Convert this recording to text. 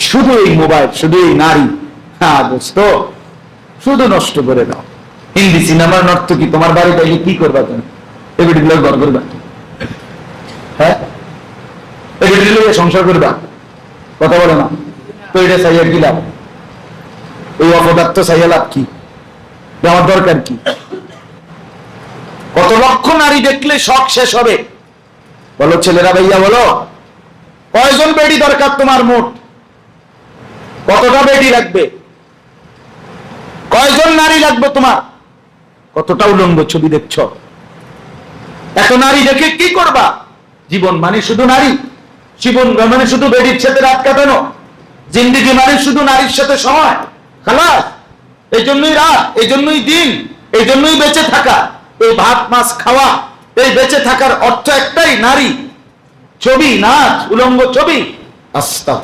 শুধু এই মোবাইল, শুধু এই নারী। হ্যাঁ দোস্ত, শুধু নষ্ট করে দাও। হিন্দি সিনেমার নর্ত কি তোমার বাড়িতে এসে কি করবা তুমি? এগুলো ঘর করবা? হ্যাঁ, এগুলো সংসার করবা? কথা বলে না তো। এটা চাইয়া কি লাভ? ওই অপদার্থ চাইয়া লাভ কি? আমার দরকার কি? কত লক্ষ নারী দেখলে শখ শেষ হবে? বলো ছেলেরা, ভাইয়া বলো, কয়জন বেডি দরকার তোমার? মোট কতটা বেডি লাগবে? কয়জন নারী লাগবে তোমার? কতটা উলঙ্গ ছবি দেখছ? এত নারী দেখে কি করবা? জীবন মানে শুধু নারী? জীবন মানে শুধু বেডির সাথে রাত কাটানো? জিন্দিগি মানে শুধু নারীর সাথে সময়? খালাস। এই জন্যই রাত, এই জন্যই দিন, এই জন্যই বেঁচে থাকা। এই ভাত মাছ খাওয়া, এই বেঁচে থাকার অর্থ একটাই, নারী। ছবি, নাচ, উলঙ্গ ছবি। আস্তাগফিরুল্লাহ।